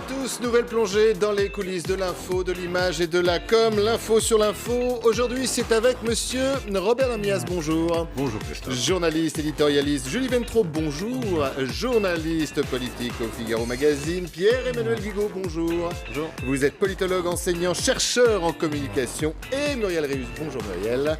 tous, nouvelle plongée dans les coulisses de l'info, de l'image et de la com. L'info sur l'info. Aujourd'hui, c'est avec monsieur Robert Lamias, bonjour. Bonjour Christophe. Journaliste, éditorialiste. Julie Ventrop, bonjour. Journaliste politique au Figaro Magazine. Pierre-Emmanuel Bigot, bonjour. Bonjour. Vous êtes politologue, enseignant, chercheur en communication. Et Muriel Réus, bonjour Muriel.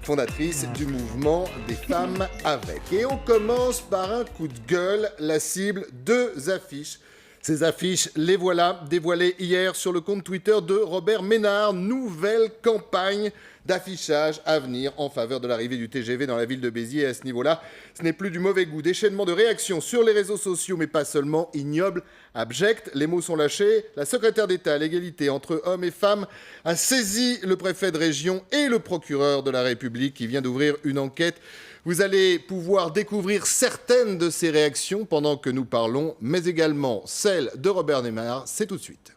Fondatrice du mouvement des femmes avec. Et on commence par un coup de gueule, la cible, 2 affiches. Ces affiches, les voilà, dévoilées hier sur le compte Twitter de Robert Ménard. Nouvelle campagne d'affichage à venir en faveur de l'arrivée du TGV dans la ville de Béziers. Et à ce niveau-là, ce n'est plus du mauvais goût. Déchaînement de réactions sur les réseaux sociaux, mais pas seulement, ignoble, abject. Les mots sont lâchés. La secrétaire d'État à l'égalité entre hommes et femmes a saisi le préfet de région et le procureur de la République qui vient d'ouvrir une enquête. Vous allez pouvoir découvrir certaines de ces réactions pendant que nous parlons, mais également celles de Robert Ménard. C'est tout de suite.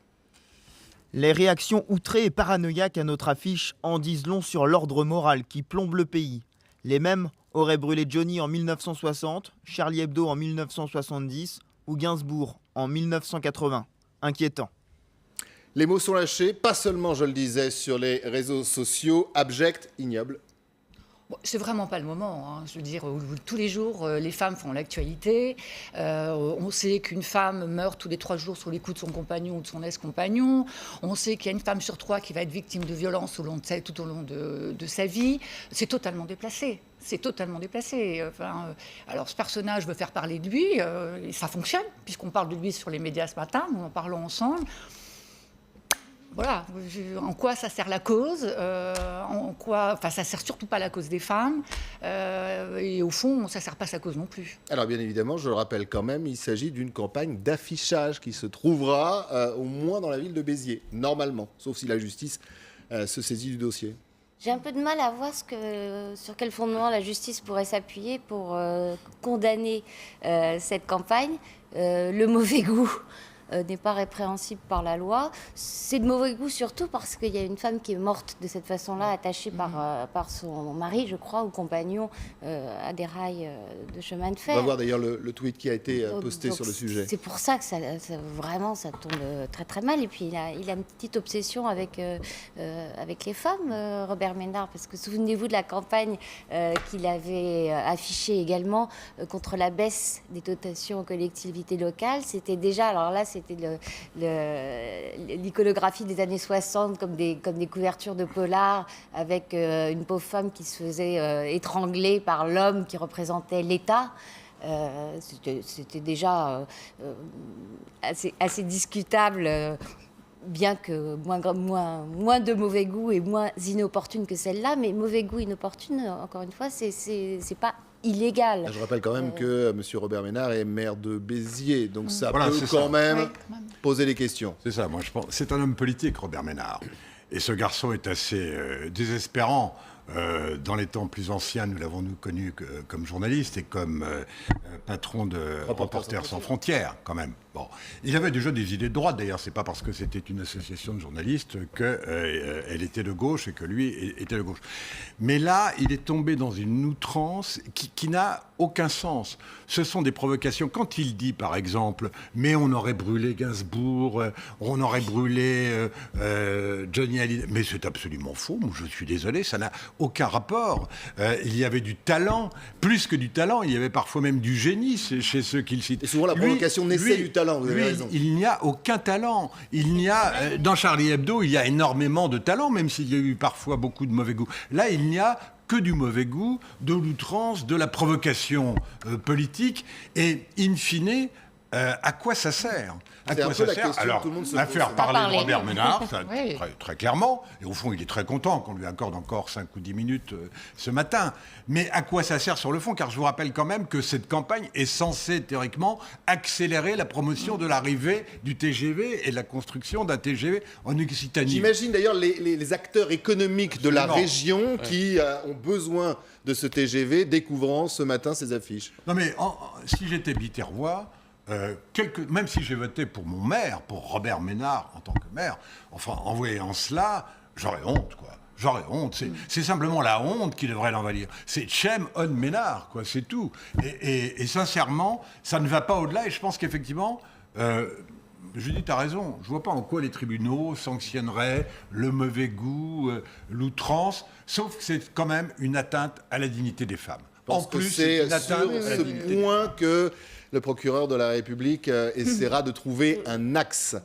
Les réactions outrées et paranoïaques à notre affiche en disent long sur l'ordre moral qui plombe le pays. Les mêmes auraient brûlé Johnny en 1960, Charlie Hebdo en 1970 ou Gainsbourg en 1980. Inquiétant. Les mots sont lâchés, pas seulement, je le disais, sur les réseaux sociaux, abject, ignoble. Bon, c'est vraiment pas le moment. Hein. Je veux dire, tous les jours, les femmes font l'actualité. On sait qu'une femme meurt tous les 3 jours sous les coups de son compagnon ou de son ex-compagnon. On sait qu'il y a une femme sur 3 qui va être victime de violences tout au long de sa vie. C'est totalement déplacé. C'est totalement déplacé. Enfin, alors, ce personnage veut faire parler de lui. Et ça fonctionne, puisqu'on parle de lui sur les médias ce matin. Nous en parlons ensemble. Voilà, en quoi ça sert la cause, ça sert surtout pas la cause des femmes, et au fond, ça sert pas sa cause non plus. Alors bien évidemment, je le rappelle quand même, il s'agit d'une campagne d'affichage qui se trouvera au moins dans la ville de Béziers, normalement, sauf si la justice se saisit du dossier. J'ai un peu de mal à voir sur quel fondement la justice pourrait s'appuyer pour condamner cette campagne. Le mauvais goût n'est pas répréhensible par la loi. C'est de mauvais goût surtout parce qu'il y a une femme qui est morte de cette façon-là, attachée par son mari, je crois, ou compagnon, à des rails de chemin de fer. On va voir d'ailleurs le tweet qui a été posté Donc, sur le sujet. C'est pour ça que ça tombe très très mal. Et puis il a une petite obsession avec les femmes, Robert Ménard, parce que souvenez-vous de la campagne qu'il avait affichée également contre la baisse des dotations aux collectivités locales. C'était déjà, alors là, c'était l'iconographie des années 60 comme des couvertures de polar avec une pauvre femme qui se faisait étrangler par l'homme qui représentait l'État. C'était déjà assez discutable, bien que moins de mauvais goût et moins inopportune que celle-là. Mais mauvais goût, inopportune, encore une fois, c'est pas illégal. Je rappelle quand même que M. Robert Ménard est maire de Béziers, donc ça Voilà, peut quand même poser des questions. C'est ça, moi je pense. C'est un homme politique, Robert Ménard. Et ce garçon est assez désespérant. Dans les temps plus anciens, nous l'avons connu comme journaliste et comme patron de Reporters sans frontières, quand même. Bon, il avait déjà des idées de droite. D'ailleurs, c'est pas parce que c'était une association de journalistes qu'elle était de gauche et que lui était de gauche. Mais là, il est tombé dans une outrance qui n'a aucun sens. Ce sont des provocations. Quand il dit, par exemple, mais on aurait brûlé Gainsbourg, on aurait brûlé Johnny Hallyday, mais c'est absolument faux. Moi, je suis désolé, ça n'a aucun rapport. Il y avait du talent, plus que du talent, il y avait parfois même du génie chez ceux qu'il cite. Et souvent la provocation naissait du talent, vous avez raison. Il n'y a aucun talent. Il n'y a, dans Charlie Hebdo, il y a énormément de talent, même s'il y a eu parfois beaucoup de mauvais goût. Là, il n'y a que du mauvais goût, de l'outrance, de la provocation politique, et in fine, à quoi ça sert ? À quoi ça sert ? Alors, à faire parler de Robert Ménard, très, très clairement, et au fond, il est très content qu'on lui accorde encore 5 ou 10 minutes ce matin. Mais à quoi ça sert sur le fond ? Car je vous rappelle quand même que cette campagne est censée, théoriquement, accélérer la promotion de l'arrivée du TGV et de la construction d'un TGV en Occitanie. J'imagine d'ailleurs les acteurs économiques de la région qui ont besoin de ce TGV, découvrant ce matin ces affiches. Non mais, si j'étais biterrois, même si j'ai voté pour mon maire, pour Robert Ménard en tant que maire, enfin, en voyant cela, j'aurais honte, quoi. J'aurais honte. C'est simplement la honte qui devrait l'envahir. C'est shame on Ménard, quoi, c'est tout. Et sincèrement, ça ne va pas au-delà. Et je pense qu'effectivement, Judith a raison. Je ne vois pas en quoi les tribunaux sanctionneraient le mauvais goût, l'outrance, sauf que c'est quand même une atteinte à la dignité des femmes. En plus, c'est sur ce point que le procureur de la République essaiera de trouver un axe.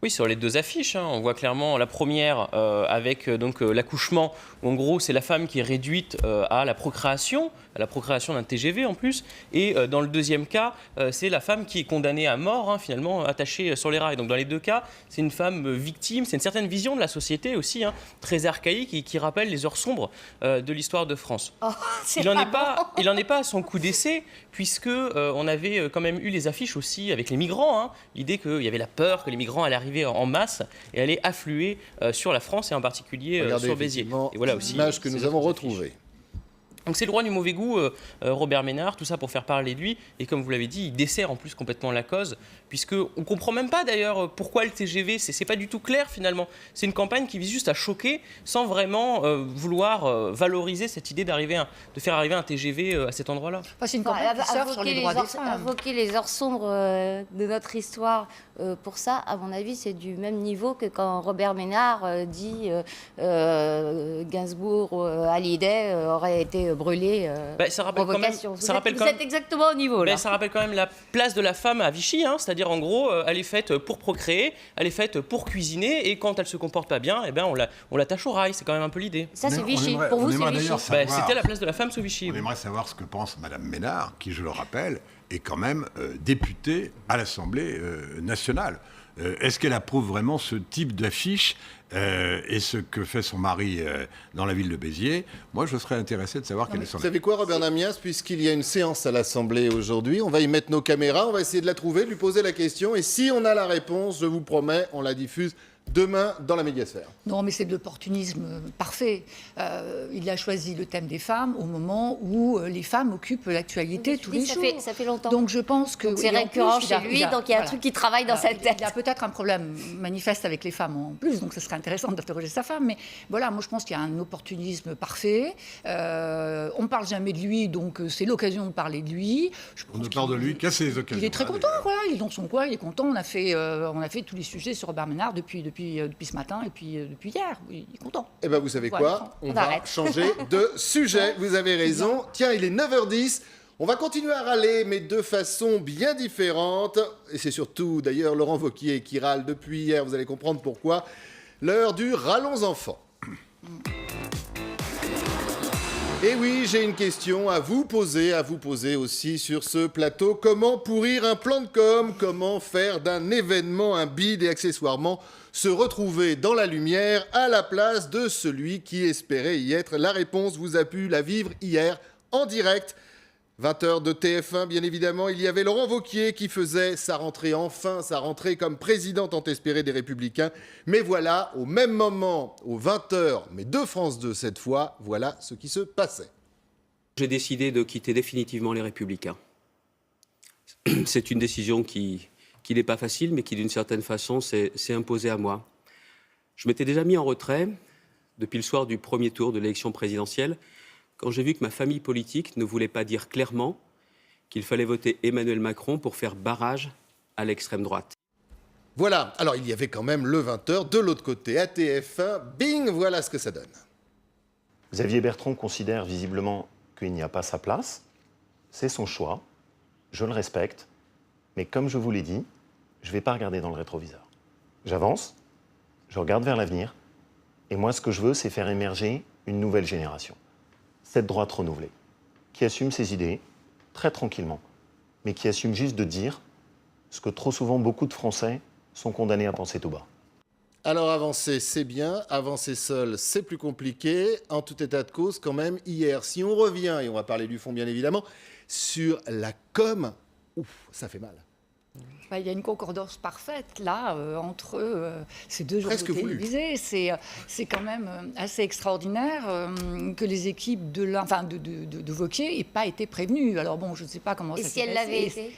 Oui, sur les deux affiches, on voit clairement la première avec l'accouchement, où en gros c'est la femme qui est réduite à la procréation d'un TGV en plus, et dans le deuxième cas, c'est la femme qui est condamnée à mort, finalement attachée sur les rails. Donc dans les deux cas, c'est une femme victime, c'est une certaine vision de la société aussi, très archaïque et qui rappelle les heures sombres de l'histoire de France. Oh, il n'en est pas à son coup d'essai, puisque on avait quand même eu les affiches aussi avec les migrants, l'idée qu'il y avait la peur que les migrants allaient arriver en masse et allaient affluer sur la France et en particulier sur Béziers. Et voilà aussi l'image que nous avons retrouvée. Donc c'est le droit du mauvais goût, Robert Ménard, tout ça pour faire parler de lui. Et comme vous l'avez dit, il dessert en plus complètement la cause, puisqu'on ne comprend même pas d'ailleurs pourquoi le TGV, c'est pas du tout clair finalement. C'est une campagne qui vise juste à choquer, sans vraiment vouloir valoriser cette idée de faire arriver un TGV à cet endroit-là. C'est une campagne qui surfe sur les droits des femmes. Invoquer les heures sombres de notre histoire pour ça, à mon avis, c'est du même niveau que quand Robert Ménard dit Gainsbourg, Hallyday aurait été brûlé ça rappelle provocation. Vous êtes exactement au niveau là. Ça rappelle quand même la place de la femme à Vichy, c'est-à-dire en gros, elle est faite pour procréer, elle est faite pour cuisiner, et quand elle se comporte pas bien, on l'attache au rail. C'est quand même un peu l'idée. Ça c'est Vichy. Pour vous c'est Vichy. C'était la place de la femme sous Vichy. On aimerait savoir ce que pense Madame Ménard, qui, je le rappelle, est quand même députée à l'Assemblée nationale. Est-ce qu'elle approuve vraiment ce type d'affiche et ce que fait son mari dans la ville de Béziers? Moi, je serais intéressé de savoir quelle est son avis. Vous savez quoi, Robert Namias, puisqu'il y a une séance à l'Assemblée aujourd'hui, on va y mettre nos caméras, on va essayer de la trouver, de lui poser la question, et si on a la réponse, je vous promets, on la diffuse demain dans la médiasphère. Non, mais c'est de l'opportunisme parfait. Il a choisi le thème des femmes au moment où les femmes occupent l'actualité tous les jours. Ça fait longtemps. Donc je pense que c'est récurrent chez lui, donc il y a un truc qui travaille dans sa tête. Il a peut-être un problème manifeste avec les femmes en plus, donc ce serait intéressant d'interroger sa femme. Mais voilà, moi je pense qu'il y a un opportunisme parfait. On ne parle jamais de lui, donc c'est l'occasion de parler de lui. On ne parle de lui qu'à ces occasions. Il est très content, voilà. Il est dans son coin, il est content. On a fait tous les sujets sur Robert Ménard depuis ce matin et puis depuis hier. Il est content. Eh bien, vous savez quoi? On va changer de sujet. Vous avez raison. Tiens, il est 9h10. On va continuer à râler, mais de façon bien différente. Et c'est surtout, d'ailleurs, Laurent Wauquiez qui râle depuis hier. Vous allez comprendre pourquoi. L'heure du Râlons enfants. Et oui, j'ai une question à vous poser aussi sur ce plateau. Comment pourrir un plan de com? Comment faire d'un événement un bide et accessoirement se retrouver dans la lumière à la place de celui qui espérait y être? La réponse, vous a pu la vivre hier en direct. 20h de TF1, bien évidemment, il y avait Laurent Wauquiez qui faisait sa rentrée comme président tant espéré des Républicains. Mais voilà, au même moment, aux 20h, mais de France 2 cette fois, voilà ce qui se passait. J'ai décidé de quitter définitivement les Républicains. C'est une décision qui n'est pas facile, mais qui d'une certaine façon s'est imposée à moi. Je m'étais déjà mis en retrait depuis le soir du premier tour de l'élection présidentielle, quand j'ai vu que ma famille politique ne voulait pas dire clairement qu'il fallait voter Emmanuel Macron pour faire barrage à l'extrême droite. Voilà, alors il y avait quand même le 20h de l'autre côté, à TF1, bing, voilà ce que ça donne. Xavier Bertrand considère visiblement qu'il n'y a pas sa place, c'est son choix, je le respecte, mais comme je vous l'ai dit, je ne vais pas regarder dans le rétroviseur. J'avance, je regarde vers l'avenir, et moi ce que je veux, c'est faire émerger une nouvelle génération. Cette droite renouvelée, qui assume ses idées, très tranquillement, mais qui assume juste de dire ce que trop souvent beaucoup de Français sont condamnés à penser tout bas. Alors avancer, c'est bien, avancer seul, c'est plus compliqué. En tout état de cause, quand même, hier, si on revient, et on va parler du fond bien évidemment, sur la com, ouf, ça fait mal. Il y a une concordance parfaite là entre ces deux journaux télévisés. C'est quand même assez extraordinaire que les équipes de Wauquiez n'aient pas été prévenues. Alors bon, je ne sais pas comment ça s'est passé. Et si elles l'avaient été ?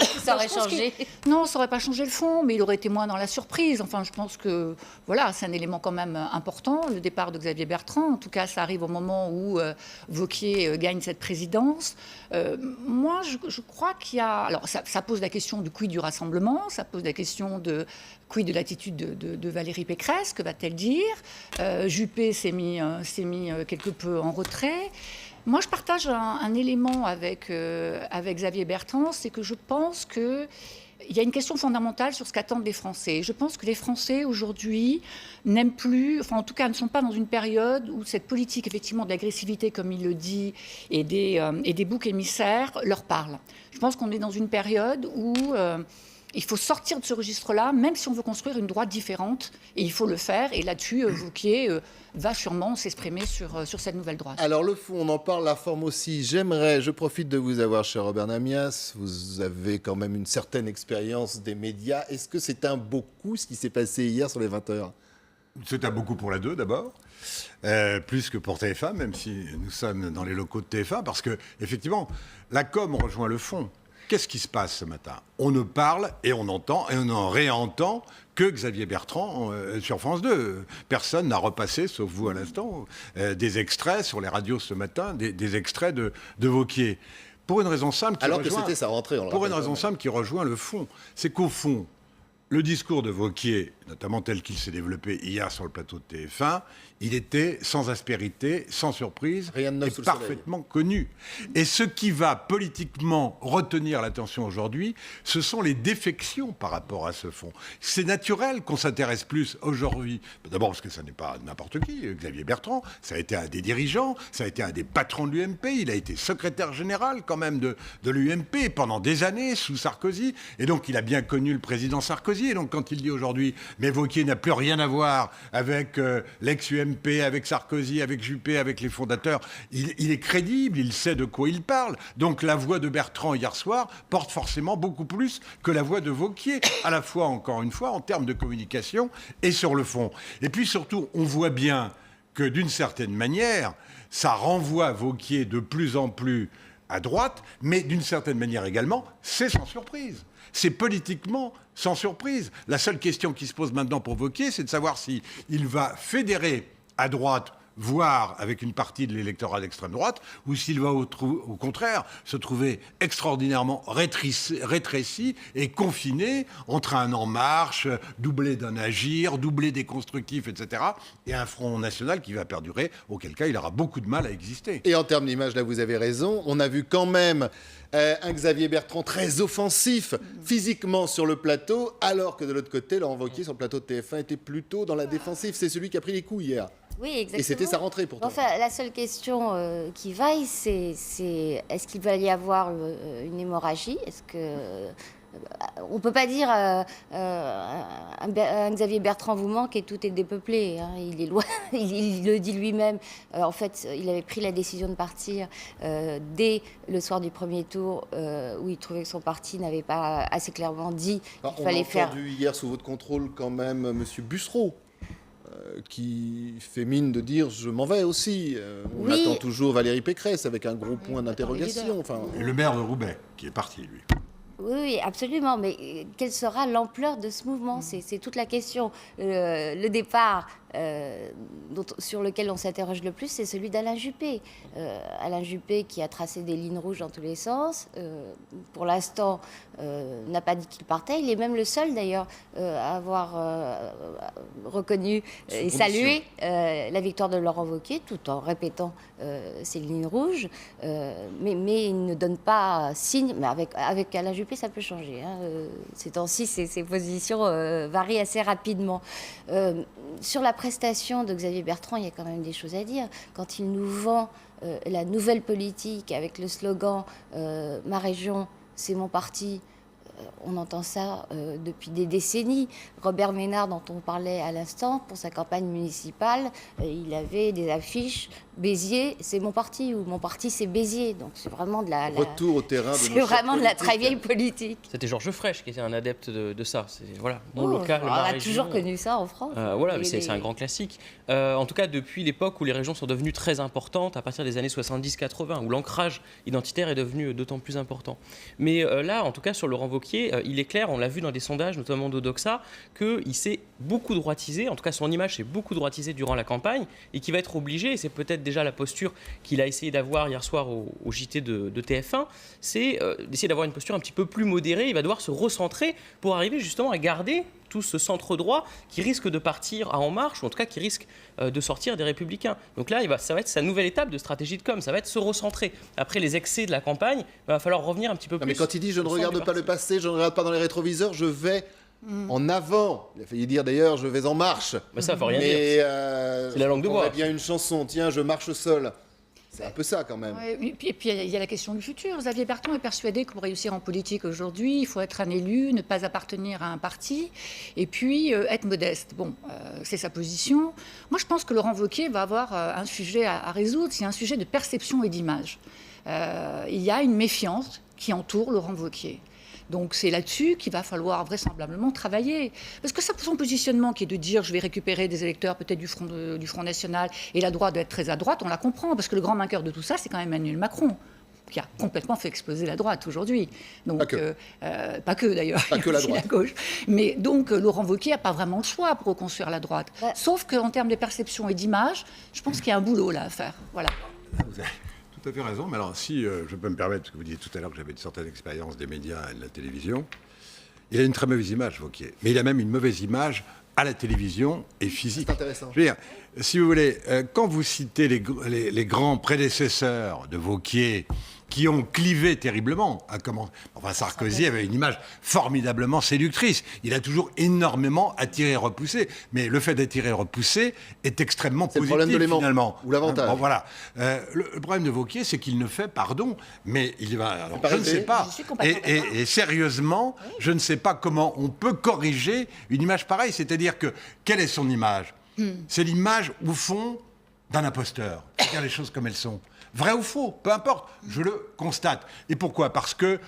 Ça aurait changé. Non, ça n'aurait pas changé le fond, mais il aurait été moins dans la surprise. Enfin, je pense que voilà, c'est un élément quand même important, le départ de Xavier Bertrand. En tout cas, ça arrive au moment où Wauquiez gagne cette présidence. Moi, je crois qu'il y a... Alors, ça pose la question du quid du rassemblement, ça pose la question de quid de l'attitude de Valérie Pécresse, que va-t-elle dire? Juppé s'est mis quelque peu en retrait. Moi, je partage un élément avec Xavier Bertrand, c'est que je pense qu'il y a une question fondamentale sur ce qu'attendent les Français. Je pense que les Français, aujourd'hui, n'aiment plus, enfin en tout cas ne sont pas dans une période où cette politique, effectivement, de l'agressivité, comme il le dit, et des boucs émissaires leur parle. Je pense qu'on est dans une période où... il faut sortir de ce registre-là, même si on veut construire une droite différente, et il faut le faire. Et là-dessus, Wauquiez va sûrement s'exprimer sur cette nouvelle droite. Alors le fond, on en parle, la forme aussi. Je profite de vous avoir, cher Robert Namias. Vous avez quand même une certaine expérience des médias. Est-ce que c'est un beau coup ce qui s'est passé hier sur les 20h? C'est un beau coup pour la 2 d'abord, plus que pour TF1, même si nous sommes dans les locaux de TF1, parce que effectivement, la com rejoint le fond. Qu'est-ce qui se passe ce matin? On ne parle et on entend et on en réentend que Xavier Bertrand sur France 2. Personne n'a repassé, sauf vous à l'instant, des extraits sur les radios ce matin, des extraits de Wauquiez. Pour une raison simple qui Alors rejoint, que c'était sa rentrée, on le pour une rappelle, raison simple qui rejoint le fond. C'est qu'au fond, le discours de Wauquiez, notamment tel qu'il s'est développé hier sur le plateau de TF1, il était sans aspérité, sans surprise, Rien de neuf et sous le soleil. parfaitement connu. Et ce qui va politiquement retenir l'attention aujourd'hui, ce sont les défections par rapport à ce fond. C'est naturel qu'on s'intéresse plus aujourd'hui, d'abord parce que ça n'est pas n'importe qui, Xavier Bertrand, ça a été un des dirigeants, ça a été un des patrons de l'UMP, il a été secrétaire général quand même de l'UMP pendant des années sous Sarkozy, et donc il a bien connu le président Sarkozy, et donc quand il dit aujourd'hui, mais Wauquiez n'a plus rien à voir avec l'ex-UMP, avec Sarkozy, avec Juppé, avec les fondateurs, il est crédible, il sait de quoi il parle. Donc la voix de Bertrand hier soir porte forcément beaucoup plus que la voix de Wauquiez, à la fois, encore une fois, en termes de communication et sur le fond. Et puis surtout, on voit bien que d'une certaine manière, ça renvoie Wauquiez de plus en plus à droite, mais d'une certaine manière également, c'est sans surprise. C'est politiquement sans surprise. La seule question qui se pose maintenant pour Wauquiez, c'est de savoir s'il va fédérer à droite, voire avec une partie de l'électorat d'extrême droite, ou s'il va au contraire se trouver extraordinairement rétréci et confiné entre un En Marche, doublé d'un Agir, doublé des Constructifs, etc., et un Front National qui va perdurer, auquel cas il aura beaucoup de mal à exister. Et en termes d'image, là vous avez raison, on a vu quand même un Xavier Bertrand très offensif physiquement sur le plateau, alors que de l'autre côté, Laurent Wauquiez sur le plateau de TF1 était plutôt dans la défensive. C'est celui qui a pris les coups hier. Oui, exactement. Et c'était sa rentrée pourtant. Enfin, la seule question qui vaille, c'est est-ce qu'il va y avoir une hémorragie? Est-ce que on peut pas dire un Xavier Bertrand vous manque et tout est dépeuplé. Hein. Il est loin. Il le dit lui-même. En fait, il avait pris la décision de partir dès le soir du premier tour, où il trouvait que son parti n'avait pas assez clairement dit qu'il fallait faire. On a entendu hier sous votre contrôle quand même Monsieur Bussereau. Qui fait mine de dire je m'en vais aussi. On Oui. attend toujours Valérie Pécresse avec un gros point d'interrogation. Enfin, Et le maire de Roubaix, qui est parti, lui. Oui, absolument. Mais quelle sera l'ampleur de ce mouvement? C'est toute la question. Le départ sur lequel on s'interroge le plus, c'est celui d'Alain Juppé. Alain Juppé qui a tracé des lignes rouges dans tous les sens. Pour l'instant, n'a pas dit qu'il partait. Il est même le seul, d'ailleurs, à avoir reconnu et salué la victoire de Laurent Wauquiez, tout en répétant ces lignes rouges. Mais il ne donne pas signe. Mais avec Alain Juppé, ça peut changer. Hein. Ces temps-ci, ses positions varient assez rapidement. Sur la prestation de Xavier Bertrand, il y a quand même des choses à dire. Quand il nous vend la nouvelle politique avec le slogan « Ma région, c'est mon parti », on entend ça depuis des décennies. Robert Ménard, dont on parlait à l'instant, pour sa campagne municipale, il avait des affiches « Béziers, c'est mon parti » ou « Mon parti, c'est Béziers ». Donc c'est vraiment de la... Retour au terrain de C'est nos vraiment de la très vieille politiques. politique. C'était Georges Frêche qui était un adepte de ça. Voilà, mon Oh, local, on ma a région. toujours connu ça en France. Voilà, Et c'est un grand classique. En tout cas, depuis l'époque où les régions sont devenues très importantes, à partir des années 70-80, où l'ancrage identitaire est devenu d'autant plus important. Mais là, en tout cas, sur Laurent Wauquiez, il est clair, on l'a vu dans des sondages, notamment d'Odoxa, qu'il s'est beaucoup droitisé, en tout cas son image s'est beaucoup droitisée durant la campagne, et qu'il va être obligé, et c'est peut-être déjà la posture qu'il a essayé d'avoir hier soir au JT de TF1, c'est d'essayer d'avoir une posture un petit peu plus modérée. Il va devoir se recentrer pour arriver justement à garder tout ce centre droit qui risque de partir à En Marche, ou en tout cas qui risque de sortir des Républicains. Donc là, ça va être sa nouvelle étape de stratégie de com, ça va être se recentrer. Après les excès de la campagne, il va falloir revenir un petit peu plus. Mais quand il dit je ne regarde pas le passé, je ne regarde pas dans les rétroviseurs, je vais en avant. Il a failli dire d'ailleurs je vais en marche. Mais ça, faut rien dire. C'est la langue de bois. bien une chanson, tiens, je marche seul. C'est un peu ça quand même. Ouais, et puis il y a la question du futur. Xavier Bertrand est persuadé que pour réussir en politique aujourd'hui, il faut être un élu, ne pas appartenir à un parti, et puis être modeste. Bon, c'est sa position. Moi, je pense que Laurent Wauquiez va avoir un sujet à résoudre, c'est un sujet de perception et d'image. Il y a une méfiance qui entoure Laurent Wauquiez. Donc c'est là-dessus qu'il va falloir vraisemblablement travailler. Parce que son positionnement qui est de dire je vais récupérer des électeurs peut-être du Front National et la droite doit être très à droite, on la comprend. Parce que le grand vainqueur de tout ça, c'est quand même Emmanuel Macron, qui a complètement fait exploser la droite aujourd'hui. Donc, pas que d'ailleurs, pas que la droite. La gauche. Mais donc Laurent Wauquiez n'a pas vraiment le choix pour reconstruire la droite. Ouais. Sauf qu'en termes de perception et d'image, je pense qu'il y a un boulot là à faire. Voilà. Vous avez tout à fait raison, mais alors si je peux me permettre, parce que vous disiez tout à l'heure que j'avais une certaine expérience des médias et de la télévision, il a une très mauvaise image, Wauquiez. Mais il a même une mauvaise image à la télévision et physique. C'est intéressant. Je veux dire, si vous voulez, quand vous citez les grands prédécesseurs de Wauquiez qui ont clivé terriblement, Sarkozy avait une image formidablement séductrice. Il a toujours énormément attiré et repoussé. Mais le fait d'attirer et repoussé est extrêmement C'est le positif, problème de l'aimant, finalement. ou l'avantage. Bon, voilà. Le problème de Wauquiez, c'est qu'il ne fait, mais il va... Alors, je ne sais pas. Je suis complètement d'accord. Et sérieusement, je ne sais pas comment on peut corriger une image pareille. C'est-à-dire que, quelle est son image ? C'est l'image, au fond, d'un imposteur. C'est dire les choses comme elles sont. Vrai ou faux, peu importe, je le constate. Et pourquoi ? Parce que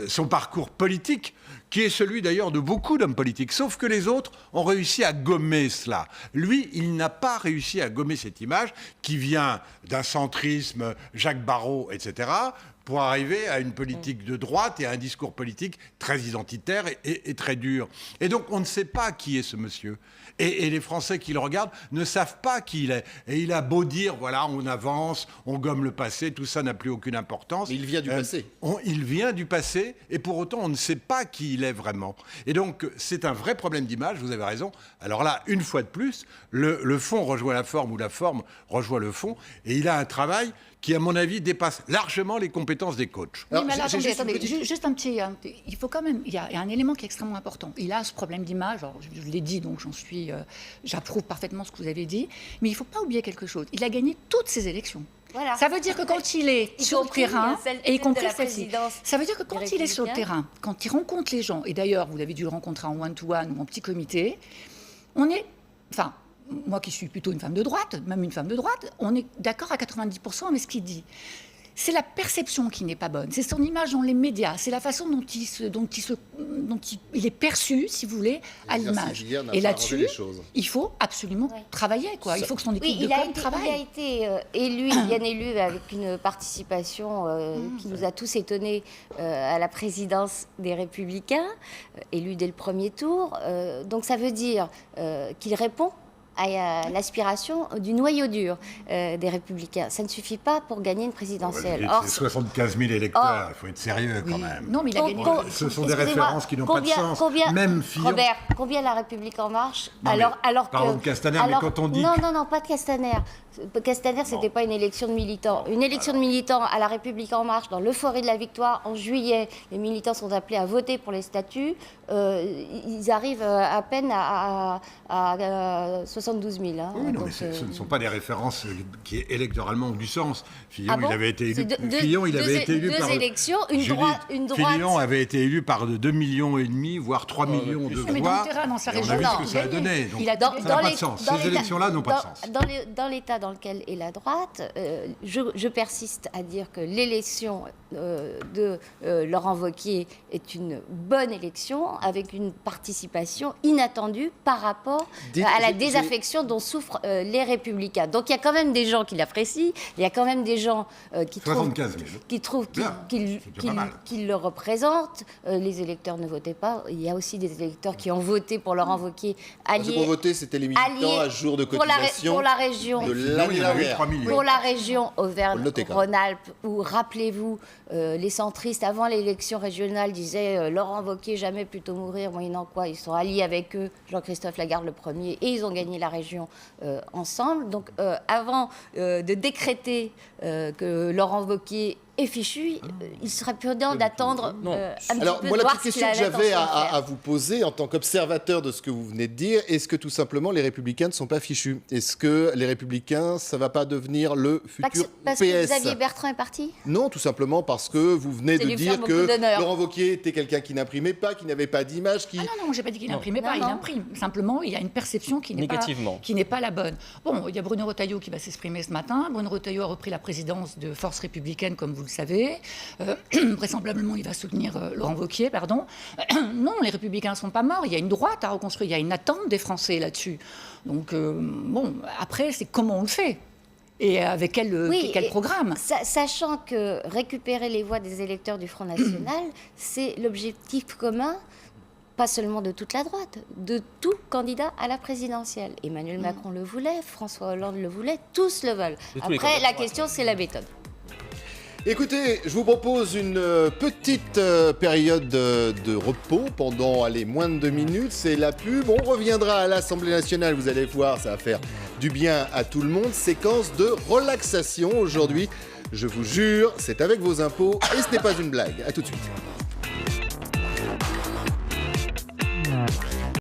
son parcours politique, qui est celui d'ailleurs de beaucoup d'hommes politiques, sauf que les autres ont réussi à gommer cela. Lui, il n'a pas réussi à gommer cette image qui vient d'un centrisme, Jacques Barrot, etc., pour arriver à une politique de droite et à un discours politique très identitaire et très dur. Et donc, on ne sait pas qui est ce monsieur. Et les Français qui le regardent ne savent pas qui il est. Et il a beau dire, voilà, on avance, on gomme le passé, tout ça n'a plus aucune importance. Mais il vient du passé. Il vient du passé, et pour autant, on ne sait pas qui il est vraiment. Et donc, c'est un vrai problème d'image, vous avez raison. Alors là, une fois de plus, le fond rejoint la forme, ou la forme rejoint le fond, et il a un travail qui, à mon avis, dépasse largement les compétences des coachs. Oui, mais alors, j'ai attendez, juste une juste un petit... il faut quand même... Il y a un élément qui est extrêmement important. Il a ce problème d'image, alors, je l'ai dit, donc j'approuve parfaitement ce que vous avez dit, mais il ne faut pas oublier quelque chose. Il a gagné toutes ses élections. Voilà. Ça veut dire que quand il est Y sur le compris, terrain, celle et y compris de la celle-ci, présidence ça veut dire que des quand il est sur le Républicains. terrain, quand il rencontre les gens, et d'ailleurs, vous avez dû le rencontrer en one-to-one ou en petit comité, on est... Enfin, moi qui suis plutôt une femme de droite, même une femme de droite, on est d'accord à 90% avec ce qu'il dit. C'est la perception qui n'est pas bonne, c'est son image dans les médias, c'est la façon dont il est perçu, si vous voulez, à l'image. Et là-dessus, il faut absolument travailler, quoi. Il faut que son équipe de com travaille. Il a été élu, bien élu, avec une participation qui nous a tous étonnés à la présidence des Républicains, élu dès le premier tour. Donc ça veut dire qu'il répond à l'aspiration du noyau dur des Républicains. Ça ne suffit pas pour gagner une présidentielle. C'est 75 000 électeurs, il faut être sérieux quand même. Non, mais il a gagné. Ce sont des références qui n'ont pas de sens. Même Fillon... Robert, combien La République En Marche Non, alors pardon que... de Castaner, mais quand on dit... Non, pas de Castaner. Castaner, c'était pas une élection de militants. Une élection de militants à La République En Marche, dans l'euphorie de la victoire, en juillet, les militants sont appelés à voter pour les statuts. Ils arrivent à peine à 70 72 000. Hein, Oui, non, donc, mais ce ne sont pas des références qui électoralement ont du sens. Fillon, Ah bon, il avait été élu. c'est Fillon, il avait été élu deux par élections, une Julie, droite. Fillon avait été élu par 2,5 millions, voire 3 millions de Mais dans voix. le terrain, dans sa Et on région, a vu non, ce que ça a gagné. donné. Donc, Il a Dans- ça dans n'a pas les- de sens. dans Ces l'état- élections-là n'ont pas de sens. Dans l'état dans lequel est la droite, je persiste à dire que l'élection de Laurent Wauquiez est une bonne élection avec une participation inattendue par rapport à la désaffection dont souffrent les Républicains. Donc il y a quand même des gens qui l'apprécient, il y a quand même des gens qui trouvent 75 000. Bien, c'est pas mal. qu'il le représente. Les électeurs ne votaient pas. Il y a aussi des électeurs qui ont voté pour Laurent Wauquiez, Ceux qui ont voté, c'était les militants à jour de cotisation pour la région. de Fillon, l'année il y en avait dernière. 3 millions. Pour la région Faut le noter quand même. Auvergne-Rhône-Alpes, où, rappelez-vous, les centristes, avant l'élection régionale, disaient Laurent Wauquiez, jamais plutôt mourir, moyennant quoi ils sont alliés avec eux, Jean-Christophe Lagarde le premier, et ils ont gagné la région ensemble. Donc, avant de décréter que Laurent Wauquiez est fichu, il serait prudent d'attendre Non. un petit Alors, peu moi, de la voir petite ce qu'il question que a j'avais l'intention de faire. à vous poser en tant qu'observateur de ce que vous venez de dire, est-ce que tout simplement les Républicains ne sont pas fichus? Est-ce que les Républicains, ça va pas devenir le futur Parce PS? que Xavier Bertrand est parti. Non, tout simplement parce que vous venez C'est de lui dire faire beaucoup que d'honneur. Laurent Wauquiez était quelqu'un qui n'imprimait pas, qui n'avait pas d'image, qui... Ah non, j'ai pas dit qu'il n'imprimait Non, pas, il non. imprime. Simplement, il y a une perception qui n'est Négativement. pas la bonne. Bon, il y a Bruno Retailleau qui va s'exprimer ce matin. Bruno Retailleau a repris la présidence de Force républicaine, comme vous le savez. Vraisemblablement, il va soutenir Laurent Wauquiez, pardon. Non, les Républicains ne sont pas morts. Il y a une droite à reconstruire. Il y a une attente des Français là-dessus. Donc, bon, après, c'est comment on le fait et avec quel et programme. Sachant que récupérer les voix des électeurs du Front National, c'est l'objectif commun, pas seulement de toute la droite, de tout candidat à la présidentielle. Emmanuel Macron le voulait, François Hollande le voulait, tous le veulent. De tous les Après, candidats. la question, c'est la méthode. Écoutez, je vous propose une petite période de repos pendant, moins de 2 minutes. C'est la pub. On reviendra à l'Assemblée nationale. Vous allez voir, ça va faire du bien à tout le monde. Séquence de relaxation aujourd'hui. Je vous jure, c'est avec vos impôts et ce n'est pas une blague. À tout de suite.